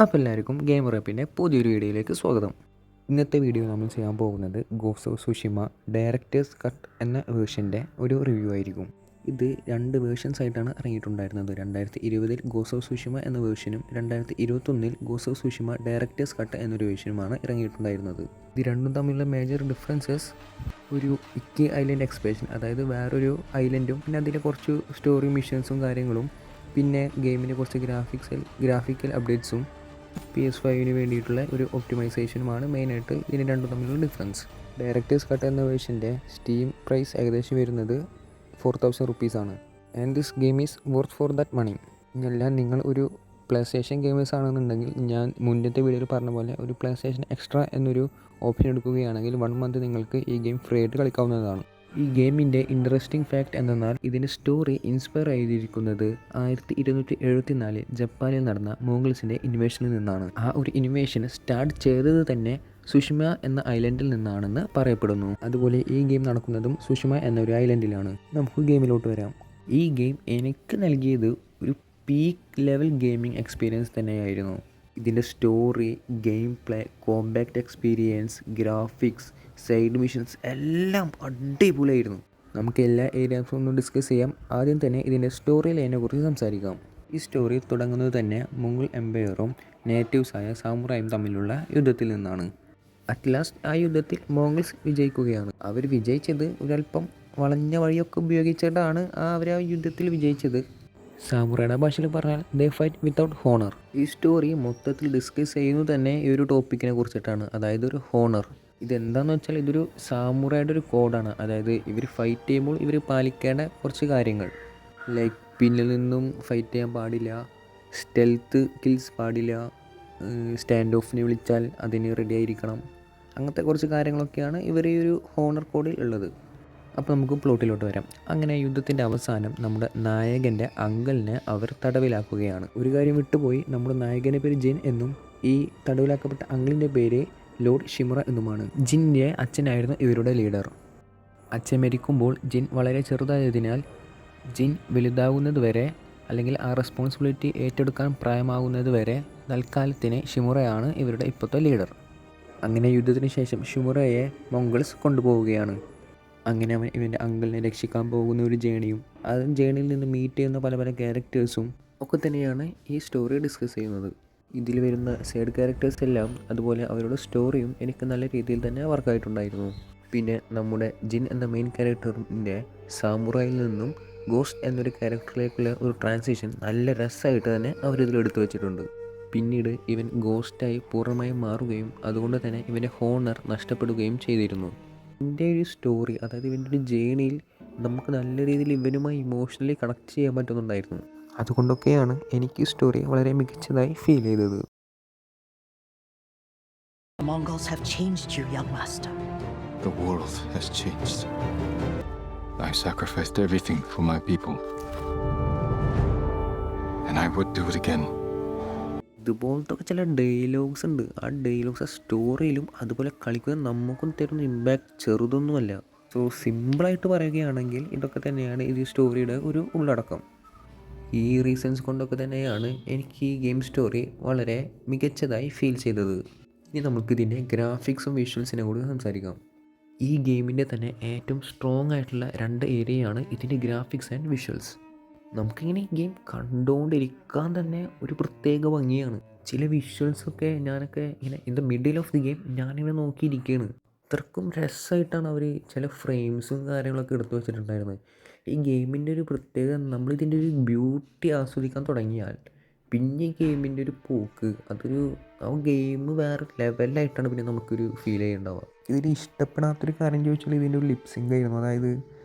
അപ്പോൾ എല്ലാവർക്കും ഗെയിമർ ആപ്പിൻ്റെ പുതിയൊരു വീഡിയോയിലേക്ക് സ്വാഗതം. ഇന്നത്തെ വീഡിയോ നമ്മൾ ചെയ്യാൻ പോകുന്നത് ghost of Tsushima directors cut എന്ന വേർഷൻ്റെ ഒരു റിവ്യൂ ആയിരിക്കും. ഇത് രണ്ട് വേർഷൻസ് ആയിട്ടാണ് ഇറങ്ങിയിട്ടുണ്ടായിരുന്നത്. 2020 ഗോസ്റ്റ് ഓഫ് സുഷിമ എന്ന വേർഷനും 2021 ghost of Tsushima directors cut എന്നൊരു വേർഷനുമാണ് ഇറങ്ങിയിട്ടുണ്ടായിരുന്നത്. ഇത് രണ്ടും തമ്മിലുള്ള മേജർ ഡിഫറൻസസ് ഒരു ഇക്കി ഐലൻഡ് എക്സ്പെൻഷൻ, അതായത് വേറൊരു ഐലൻഡും പിന്നെ അതിലെ കുറച്ച് സ്റ്റോറി മിഷൻസും കാര്യങ്ങളും, പിന്നെ ഗെയിമിൻ്റെ കുറച്ച് ഗ്രാഫിക്കൽ അപ്ഡേറ്റ്സും PS5 വേണ്ടിയിട്ടുള്ള ഒരു ഒപ്റ്റിമൈസേഷനുമാണ് മെയിനായിട്ട് ഇതിന് രണ്ടും തമ്മിലുള്ള ഡിഫറൻസ്. ഡയറക്ടേഴ്സ് കട്ട് എന്ന വേർഷൻ്റെ സ്റ്റീം പ്രൈസ് ഏകദേശം വരുന്നത് 4000 റുപ്പീസാണ്. And this game is worth for that money. ഇതെല്ലാം നിങ്ങൾ ഒരു പ്ലേസ്റ്റേഷൻ ഗെയിമേഴ്സ് ആണെന്നുണ്ടെങ്കിൽ, ഞാൻ മുന്നത്തെ വീഡിയോയിൽ പറഞ്ഞ പോലെ ഒരു പ്ലേസ്റ്റേഷൻ എക്സ്ട്രാ എന്നൊരു ഓപ്ഷൻ എടുക്കുകയാണെങ്കിൽ 1 മന്ത് നിങ്ങൾക്ക് ഈ ഗെയിം ഫ്രീ ആയിട്ട് കളിക്കാവുന്നതാണ്. ഈ ഗെയിമിൻ്റെ ഇൻട്രസ്റ്റിംഗ് ഫാക്ട് എന്തെന്നാൽ ഇതിൻ്റെ സ്റ്റോറി ഇൻസ്പയർ ചെയ്തിരിക്കുന്നത് 1274 ജപ്പാനിൽ നടന്ന മോംഗൾസിൻ്റെ ഇൻവേഷനിൽ നിന്നാണ്. ആ ഒരു ഇൻവേഷൻ സ്റ്റാർട്ട് ചെയ്തത് തന്നെ സുഷിമ എന്ന ഐലൻഡിൽ നിന്നാണെന്ന് പറയപ്പെടുന്നു. അതുപോലെ ഈ ഗെയിം നടക്കുന്നതും സുഷിമ എന്ന ഒരു ഐലൻഡിലാണ്. നമുക്ക് ഗെയിമിലോട്ട് വരാം. ഈ ഗെയിം എനിക്ക് നൽകിയത് ഒരു പീക്ക് ലെവൽ ഗെയിമിംഗ് എക്സ്പീരിയൻസ് തന്നെയായിരുന്നു. ഇതിൻ്റെ story, game play, compact experience, graphics, side missions എല്ലാം അടിപൊളിയായിരുന്നു. നമുക്ക് എല്ലാ ഏരിയാസും ഒന്ന് ഡിസ്കസ് ചെയ്യാം. ആദ്യം തന്നെ ഇതിൻ്റെ സ്റ്റോറി ലൈനെ കുറിച്ച് സംസാരിക്കാം. ഈ സ്റ്റോറി തുടങ്ങുന്നത് തന്നെ മുഗൾ എംപയറും നേറ്റീവ്സായ സാമുറായും തമ്മിലുള്ള യുദ്ധത്തിൽ നിന്നാണ്. അറ്റ് ലാസ്റ്റ് ആ യുദ്ധത്തിൽ മോംഗൾസ് വിജയിക്കുകയാണ്. അവർ വിജയിച്ചത് ഒരല്പം വളഞ്ഞ വഴിയൊക്കെ ഉപയോഗിച്ചിട്ടാണ് അവർ ആ യുദ്ധത്തിൽ വിജയിച്ചത്. സാമുറയുടെ ഭാഷയിൽ പറഞ്ഞാൽ ദേ ഫൈറ്റ് വിത്തൗട്ട് ഹോണർ. ഈ സ്റ്റോറി മൊത്തത്തിൽ ഡിസ്കസ് ചെയ്യുന്നത് തന്നെ ഈ ഒരു ടോപ്പിക്കിനെ കുറിച്ചിട്ടാണ്, അതായത് ഒരു ഹോണർ. ഇതെന്താണെന്ന് വെച്ചാൽ ഇതൊരു സാമുറയുടെ ഒരു കോഡാണ്. അതായത് ഇവർ ഫൈറ്റ് ചെയ്യുമ്പോൾ ഇവർ പാലിക്കേണ്ട കുറച്ച് കാര്യങ്ങൾ, ലൈക്ക് പിന്നിൽ നിന്നും ഫൈറ്റ് ചെയ്യാൻ പാടില്ല, സ്റ്റെൽത്ത് കിൽസ് പാടില്ല, സ്റ്റാൻഡ് ഓഫിന് വിളിച്ചാൽ അതിന് റെഡി ആയിരിക്കണം. അങ്ങനത്തെ കുറച്ച് കാര്യങ്ങളൊക്കെയാണ് ഇവർ ഈ ഒരു ഹോണർ കോഡിൽ ഉള്ളത്. അപ്പോൾ നമുക്ക് പ്ലോട്ടിലോട്ട് വരാം. അങ്ങനെ യുദ്ധത്തിൻ്റെ അവസാനം നമ്മുടെ നായകൻ്റെ അങ്കിളിനെ അവർ തടവിലാക്കുകയാണ്. ഒരു കാര്യം വിട്ടുപോയി, നമ്മുടെ നായകൻ്റെ പേര് ജിൻ എന്നും ഈ തടവിലാക്കപ്പെട്ട അങ്കിളിൻ്റെ പേര് ലോർഡ് ഷിമുറ എന്നുമാണ്. ജിൻ്റെ അച്ഛനായിരുന്നു ഇവരുടെ ലീഡർ. അച്ഛൻ മരിക്കുമ്പോൾ ജിൻ വളരെ ചെറുതായതിനാൽ ജിൻ വലുതാകുന്നത് വരെ, അല്ലെങ്കിൽ ആ റെസ്പോൺസിബിലിറ്റി ഏറ്റെടുക്കാൻ പ്രായമാകുന്നത് വരെ തൽക്കാലത്തിന് ഷിമുറയാണ് ഇവരുടെ ഇപ്പോഴത്തെ ലീഡർ. അങ്ങനെ യുദ്ധത്തിന് ശേഷം ഷിമുറയെ മോംഗൾസ് കൊണ്ടുപോവുകയാണ്. അങ്ങനെ അവൻ ഇവൻ്റെ അങ്കിളിനെ രക്ഷിക്കാൻ പോകുന്ന ഒരു ജേണിയും ആ ജേണിയിൽ നിന്ന് മീറ്റ് ചെയ്യുന്ന പല പല ക്യാരക്ടേഴ്സും ഒക്കെ തന്നെയാണ് ഈ സ്റ്റോറി ഡിസ്കസ് ചെയ്യുന്നത്. ഇതിൽ വരുന്ന സൈഡ് ക്യാരക്ടേഴ്സ് എല്ലാം അതുപോലെ അവരുടെ സ്റ്റോറിയും എനിക്ക് നല്ല രീതിയിൽ തന്നെ വർക്കായിട്ടുണ്ടായിരുന്നു. പിന്നെ നമ്മുടെ ജിൻ എന്ന മെയിൻ ക്യാരക്ടറിൻ്റെ സാമുറായിൽ നിന്നും ഗോസ്റ്റ് എന്നൊരു ക്യാരക്ടറിലേക്കുള്ള ഒരു ട്രാൻസിഷൻ നല്ല രസമായിട്ട് തന്നെ അവരിതിൽ എടുത്തു വെച്ചിട്ടുണ്ട്. പിന്നീട് ഇവൻ ഗോസ്റ്റായി പൂർണ്ണമായും മാറുകയും അതുകൊണ്ട് തന്നെ ഇവൻ്റെ ഹോണർ നഷ്ടപ്പെടുകയും ചെയ്തിരുന്നു. ഇതിൻ്റെ ഒരു സ്റ്റോറി, അതായത് ഇവൻ്റെ ഒരു ജേണിയിൽ നമുക്ക് നല്ല രീതിയിൽ ഇവനുമായി ഇമോഷണലി കണക്ട് ചെയ്യാൻ പറ്റുന്നുണ്ടായിരുന്നു. അതുകൊണ്ടൊക്കെയാണ് എനിക്ക് ഈ സ്റ്റോറി വളരെ മികച്ചതായി ഫീൽ ചെയ്തത്. The Mongols have changed you, young master. The world has changed. I sacrificed everything for my people. And I would do it again. ഇതുപോലത്തെ ചില ഡയലോഗ്സ് ഉണ്ട്. ആ ഡയലോഗ്സ് ആ സ്റ്റോറിയിലും അതുപോലെ കളിക്കുന്ന നമുക്കും തരുന്ന ഇമ്പാക്റ്റ് ചെറുതൊന്നുമല്ല. സോ സിമ്പിളായിട്ട് പറയുകയാണെങ്കിൽ ഇതൊക്കെ തന്നെയാണ് ഈ സ്റ്റോറിയുടെ ഒരു ഉള്ളടക്കം. ഈ റീസൺസ് കൊണ്ടൊക്കെ തന്നെയാണ് എനിക്ക് ഈ ഗെയിം സ്റ്റോറി വളരെ മികച്ചതായി ഫീൽ ചെയ്തത്. ഇനി നമുക്കിതിൻ്റെ ഗ്രാഫിക്സും വിഷ്വൽസിനെ കൂടി സംസാരിക്കാം. ഈ ഗെയിമിൻ്റെ തന്നെ ഏറ്റവും സ്ട്രോങ് ആയിട്ടുള്ള 2 ഏരിയയാണ് ഇതിൻ്റെ ഗ്രാഫിക്സ് ആൻഡ് വിഷ്വൽസ്. നമുക്കിങ്ങനെ ഈ ഗെയിം കണ്ടുകൊണ്ടിരിക്കാൻ തന്നെ ഒരു പ്രത്യേക ഭംഗിയാണ്. ചില വിഷ്വൽസൊക്കെ ഞാനൊക്കെ ഇങ്ങനെ in the middle of the game ഞാനിങ്ങനെ നോക്കിയിരിക്കുകയാണ്. അത്രക്കും രസമായിട്ടാണ് അവർ ചില ഫ്രെയിംസും കാര്യങ്ങളൊക്കെ എടുത്തു വെച്ചിട്ടുണ്ടായിരുന്നത്. ഈ ഗെയിമിൻ്റെ ഒരു പ്രത്യേകത, നമ്മളിതിൻ്റെ ഒരു ബ്യൂട്ടി ആസ്വദിക്കാൻ തുടങ്ങിയാൽ പിന്നെ ഈ ഗെയിമിൻ്റെ ഒരു പോക്ക്, അതൊരു ആ ഗെയിം വേറെ ലെവലായിട്ടാണ് പിന്നെ നമുക്കൊരു ഫീൽ ചെയ്യുന്നുണ്ടാവുക. ഇതിൽ ഇഷ്ടപ്പെടാത്തൊരു കാര്യം ചോദിച്ചാൽ ഇതിൻ്റെ ഒരു ലിപ്സിംഗ് ആയിരുന്നു. അതായത്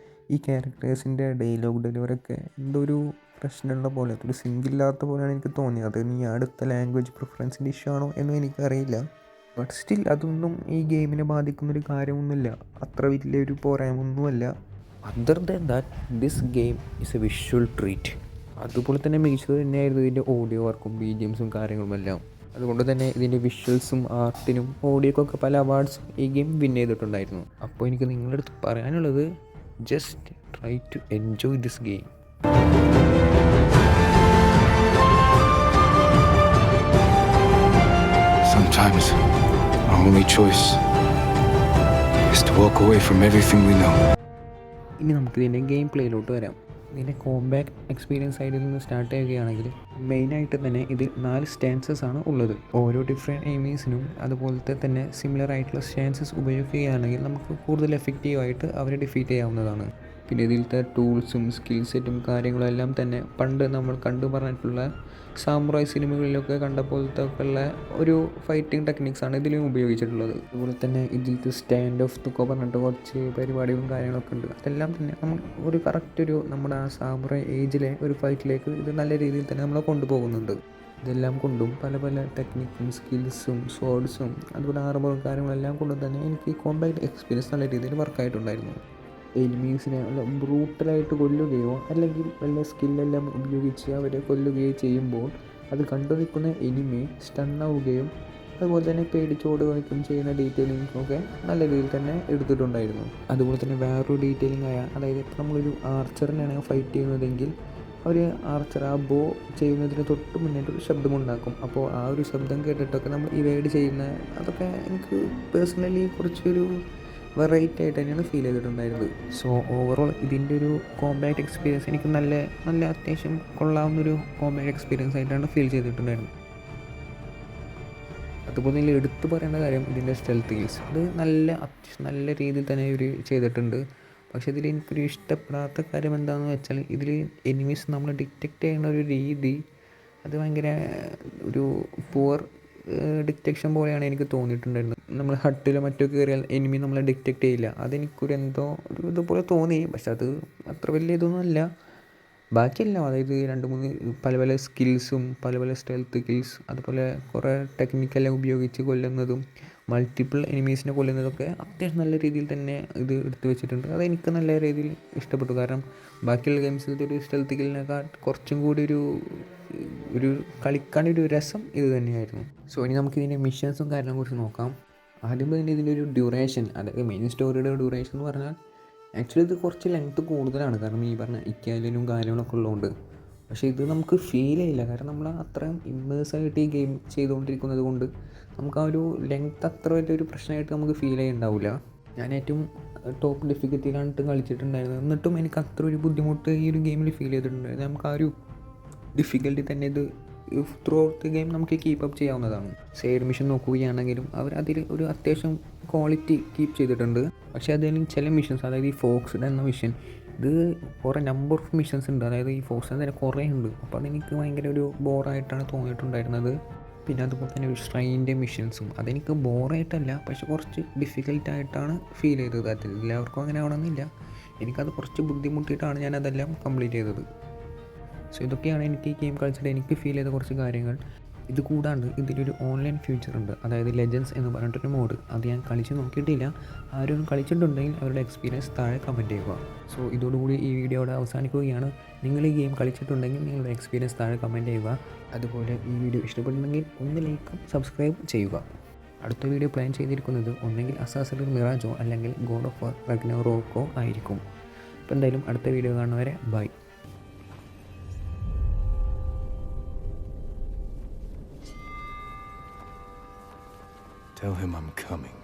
ഈ ക്യാരക്ടേഴ്സിൻ്റെ ഡയലോഗ് ഡെലിവറൊക്കെ എന്തോ ഒരു പ്രശ്നമുള്ള പോലെ, അതൊരു സിങ്കില്ലാത്ത പോലെയാണ് എനിക്ക് തോന്നിയത്. അത് ഇനി അടുത്ത ലാംഗ്വേജ് പ്രിഫറൻസിൻ്റെ ഇഷ്യൂ ആണോ എന്നും എനിക്കറിയില്ല. ബട്ട് സ്റ്റിൽ അതൊന്നും ഈ ഗെയിമിനെ ബാധിക്കുന്നൊരു കാര്യമൊന്നുമില്ല, അത്ര വലിയൊരു പോരായ്മൊന്നുമല്ല. Other than that this game is a visual treat. അതുപോലെ തന്നെ മികച്ചത് തന്നെയായിരുന്നു ഇതിൻ്റെ ഓഡിയോ വർക്കും BGMസും കാര്യങ്ങളുമെല്ലാം. അതുകൊണ്ട് തന്നെ ഇതിൻ്റെ വിഷ്വൽസും ആർട്ടിനും ഓഡിയോക്കൊക്കെ പല അവാർഡ്സും ഈ ഗെയിം വിൻ ചെയ്തിട്ടുണ്ടായിരുന്നു. അപ്പോൾ എനിക്ക് നിങ്ങളുടെ അടുത്ത് പറയാനുള്ളത്, just try to enjoy this game. Sometimes our only choice is to walk away from everything we know. ഇനി നമുക്ക് ഇതിൻ്റെ ഗെയിം പ്ലേയിലോട്ട് വരാം. ഇതിൻ്റെ കോമ്പാക്ട് എക്സ്പീരിയൻസ് സൈഡിൽ നിന്ന് സ്റ്റാർട്ട് ചെയ്യുകയാണെങ്കിൽ മെയിനായിട്ട് തന്നെ ഇതിൽ 4 സ്റ്റാൻസസ് ആണ് ഉള്ളത്. ഓരോ ഡിഫറെൻറ്റ് എയിമീസിനും അതുപോലത്തെ തന്നെ സിമിലർ ആയിട്ടുള്ള സ്റ്റാൻസസ് ഉപയോഗിക്കുകയാണെങ്കിൽ നമുക്ക് കൂടുതൽ എഫക്റ്റീവായിട്ട് അവരെ ഡിഫീറ്റ് ചെയ്യാവുന്നതാണ്. പിന്നെ ഇതിലത്തെ ടൂൾസും സ്കിൽ സെറ്റും കാര്യങ്ങളും എല്ലാം തന്നെ പണ്ട് നമ്മൾ കണ്ടു പറഞ്ഞിട്ടുള്ള സാമുറായ് സിനിമകളിലൊക്കെ കണ്ട പോലത്തെ ഉള്ള ഒരു ഫൈറ്റിംഗ് ടെക്നിക്സാണ് ഇതിലും ഉപയോഗിച്ചിട്ടുള്ളത്. അതുപോലെ തന്നെ ഇതിലത്തെ സ്റ്റാൻഡ് ഓഫ് തുക്കോ പറഞ്ഞിട്ട് കുറച്ച് പരിപാടികളും കാര്യങ്ങളൊക്കെ ഉണ്ട്. അതെല്ലാം തന്നെ നമ്മൾ ഒരു കറക്റ്റ് ഒരു നമ്മുടെ ആ സാമുറായ് ഏജിലെ ഒരു ഫൈറ്റിലേക്ക് ഇത് നല്ല രീതിയിൽ തന്നെ നമ്മളെ കൊണ്ടുപോകുന്നുണ്ട്. ഇതെല്ലാം കൊണ്ടും പല പല ടെക്നിക്കും സ്കിൽസും സോഡ്സും അതുപോലെ ആർമറും കാര്യങ്ങളെല്ലാം കൊണ്ടും തന്നെ എനിക്ക് കോമ്പാക്ട് എക്സ്പീരിയൻസ് നല്ല രീതിയിൽ വർക്കായിട്ടുണ്ടായിരുന്നു. എനിമീസിനെ വല്ല ബ്രൂട്ടലായിട്ട് കൊല്ലുകയോ അല്ലെങ്കിൽ വല്ല സ്കില്ലെല്ലാം ഉപയോഗിച്ച് അവരെ കൊല്ലുകയോ ചെയ്യുമ്പോൾ അത് കണ്ടു നിൽക്കുന്ന എനിമി സ്റ്റണ്ണാവുകയും അതുപോലെ തന്നെ പേടിച്ചോടുകയും ചെയ്യുന്ന ഡീറ്റെയിലിങ്സൊക്കെ നല്ല രീതിയിൽ തന്നെ എടുത്തിട്ടുണ്ടായിരുന്നു. അതുപോലെ തന്നെ വേറൊരു ഡീറ്റെയിലിംഗ് ആയ അതായത് ഇപ്പോൾ നമ്മളൊരു ആർച്ചറിനെയാണ് ഫൈറ്റ് ചെയ്യുന്നതെങ്കിൽ അവർ ആർച്ചർ ആ ബോ ചെയ്യുന്നതിന് തൊട്ട് മുന്നേറ്റ് ഒരു ശബ്ദമുണ്ടാക്കും. അപ്പോൾ ആ ഒരു ശബ്ദം കേട്ടിട്ടൊക്കെ നമ്മൾ ഇവൈഡ് ചെയ്യുന്ന അതൊക്കെ എനിക്ക് പേഴ്സണലി കുറച്ചൊരു വെറൈറ്റി ആയിട്ട് തന്നെയാണ് ഫീൽ ചെയ്തിട്ടുണ്ടായിരുന്നത്. സോ ഓവറോൾ ഇതിൻ്റെ ഒരു കോമ്പാക്ട് എക്സ്പീരിയൻസ് എനിക്ക് നല്ല അത്യാവശ്യം കൊള്ളാവുന്നൊരു കോമ്പാക്ട് എക്സ്പീരിയൻസ് ആയിട്ടാണ് ഫീൽ ചെയ്തിട്ടുണ്ടായിരുന്നത്. അതുപോലെ തന്നെ എടുത്തു പറയേണ്ട കാര്യം ഇതിൻ്റെ സ്റ്റെൽത്ത് കിൽസ് അത് നല്ല രീതിയിൽ തന്നെ ഇവർ ചെയ്തിട്ടുണ്ട്. പക്ഷേ ഇതിൽ എനിക്കൊരു ഇഷ്ടപ്പെടാത്ത കാര്യം എന്താണെന്ന് വെച്ചാൽ ഇതിൽ എനിമീസ് നമ്മൾ ഡിറ്റക്റ്റ് ചെയ്യുന്ന ഒരു രീതി അത് ഭയങ്കര ഒരു പുവർ ഡിറ്റക്ഷൻ പോലെയാണ് എനിക്ക് തോന്നിയിട്ടുണ്ടായിരുന്നത്. നമ്മൾ ഹട്ടിലോ മറ്റോ കയറിയാൽ എനിമി നമ്മളെ ഡിറ്റക്റ്റ് ചെയ്യില്ല. അതെനിക്കൊരു എന്തോ ഒരു ഇതുപോലെ തോന്നി. പക്ഷെ അത് അത്ര വലിയ ഇതൊന്നും അല്ല. ബാക്കിയെല്ലാം അതായത് 2-3 പല സ്കിൽസും പല സ്റ്റെൽത്ത് കിൽസ് അതുപോലെ കുറേ ടെക്നിക്കെല്ലാം ഉപയോഗിച്ച് കൊല്ലുന്നതും മൾട്ടിപ്പിൾ എനിമീസിനെ കൊല്ലുന്നതൊക്കെ അത്യാവശ്യം നല്ല രീതിയിൽ തന്നെ ഇത് എടുത്തു വെച്ചിട്ടുണ്ട്. അതെനിക്ക് നല്ല രീതിയിൽ ഇഷ്ടപ്പെട്ടു. കാരണം ബാക്കിയുള്ള ഗെയിംസിലത്തെ ഒരു സ്റ്റെൽത്ത് കില്ലിനേക്കാൾ കുറച്ചും കൂടി ഒരു കളിക്കാനൊരു രസം ഇത് തന്നെയായിരുന്നു. സോ ഇനി നമുക്കിതിൻ്റെ മിഷൻസും കാര്യങ്ങളെ കുറിച്ച് നോക്കാം. ആദ്യം തന്നെ ഇതിൻ്റെ ഒരു ഡ്യൂറേഷൻ അതായത് മെയിൻ സ്റ്റോറിയുടെ ഡ്യൂറേഷൻ എന്ന് പറഞ്ഞാൽ ആക്ച്വലി ഇത് കുറച്ച് ലെങ്ത്ത് കൂടുതലാണ്. കാരണം ഈ പറഞ്ഞ ഇറ്റാലിയനും കാര്യങ്ങളൊക്കെ ഉള്ളതുകൊണ്ട്. പക്ഷേ ഇത് നമുക്ക് ഫീൽ ചെയ്യില്ല. കാരണം നമ്മൾ അത്രയും ഇമ്മേഴ്സായിട്ട് ഈ ഗെയിം ചെയ്തുകൊണ്ടിരിക്കുന്നത് കൊണ്ട് നമുക്ക് ആ ഒരു ലെങ്ത്ത് അത്ര വലിയൊരു പ്രശ്നമായിട്ട് നമുക്ക് ഫീൽ ചെയ്യുന്നുണ്ടാവില്ല. ഞാൻ ഏറ്റവും ടോപ്പ് ഡിഫിക്കൽറ്റിയിലാണ് കളിച്ചിട്ടുണ്ടായിരുന്നത്. എന്നിട്ടും എനിക്ക് അത്ര ഒരു ബുദ്ധിമുട്ട് ഈ ഒരു ഗെയിമിൽ ഫീൽ ചെയ്തിട്ടുണ്ടായിരുന്നു. നമുക്ക് ആ ഒരു ഡിഫിക്കൽറ്റി തന്നെ ഇത് ത്രൂ ഔട്ട് ദി ഗെയിം നമുക്ക് കീപ്പ് അപ്പ് ചെയ്യാവുന്നതാണ്. സൈഡ് മിഷൻ നോക്കുകയാണെങ്കിലും അവർ അതിൽ ഒരു അത്യാവശ്യം ക്വാളിറ്റി കീപ്പ് ചെയ്തിട്ടുണ്ട്. പക്ഷേ അതിൽ ചില മിഷൻസ് അതായത് ഈ ഫോക്സ്ഡ് എന്ന മിഷൻ ഇത് കുറേ നമ്പർ ഓഫ് മിഷൻസ് ഉണ്ട്. അതായത് ഈ ഫോക്സിന് തന്നെ കുറേ ഉണ്ട്. അപ്പോൾ അതെനിക്ക് ഭയങ്കര ഒരു ബോറായിട്ടാണ് തോന്നിയിട്ടുണ്ടായിരുന്നത്. പിന്നെ അതുപോലെ തന്നെ ഒരു സ്ട്രെയിൻ്റെ മിഷൻസും അതെനിക്ക് ബോറായിട്ടല്ല പക്ഷെ കുറച്ച് ഡിഫിക്കൽട്ടായിട്ടാണ് ഫീൽ ചെയ്തത്. അതിൽ എല്ലാവർക്കും അങ്ങനെ ആവണമെന്നില്ല. എനിക്കത് കുറച്ച് ബുദ്ധിമുട്ടിയിട്ടാണ് ഞാനതെല്ലാം കംപ്ലീറ്റ് ചെയ്തത്. സോ ഇതൊക്കെയാണ് എനിക്ക് ഈ ഗെയിം കളിച്ചിട്ട് എനിക്ക് ഫീൽ ചെയ്ത കുറച്ച് കാര്യങ്ങൾ. ഇത് കൂടാണ്ട് ഇതിലൊരു ഓൺലൈൻ ഫീച്ചർ ഉണ്ട്. അതായത് ലെജൻസ് എന്ന് പറഞ്ഞിട്ടൊരു മോഡ്. അത് ഞാൻ കളിച്ച് നോക്കിയിട്ടില്ല. ആരും കളിച്ചിട്ടുണ്ടെങ്കിൽ അവരുടെ എക്സ്പീരിയൻസ് താഴെ കമൻറ്റ് ചെയ്യുക. സോ ഇതോടുകൂടി ഈ വീഡിയോ അവിടെ അവസാനിക്കുകയാണ്. നിങ്ങൾ ഈ ഗെയിം കളിച്ചിട്ടുണ്ടെങ്കിൽ നിങ്ങളുടെ എക്സ്പീരിയൻസ് താഴെ കമൻറ്റ് ചെയ്യുക. അതുപോലെ ഈ വീഡിയോ ഇഷ്ടപ്പെടുന്നെങ്കിൽ ഒന്ന് ലൈക്കും സബ്സ്ക്രൈബ് ചെയ്യുക. അടുത്ത വീഡിയോ പ്ലാൻ ചെയ്തിരിക്കുന്നത് ഒന്നെങ്കിൽ അസാസിൻ മിറാജോ അല്ലെങ്കിൽ ഗോഡ് ഓഫ് വാർ റാഗ്നറോക്കോ ആയിരിക്കും. അപ്പോൾ എന്തായാലും അടുത്ത വീഡിയോ കാണുന്നവരെ by. Tell him I'm coming.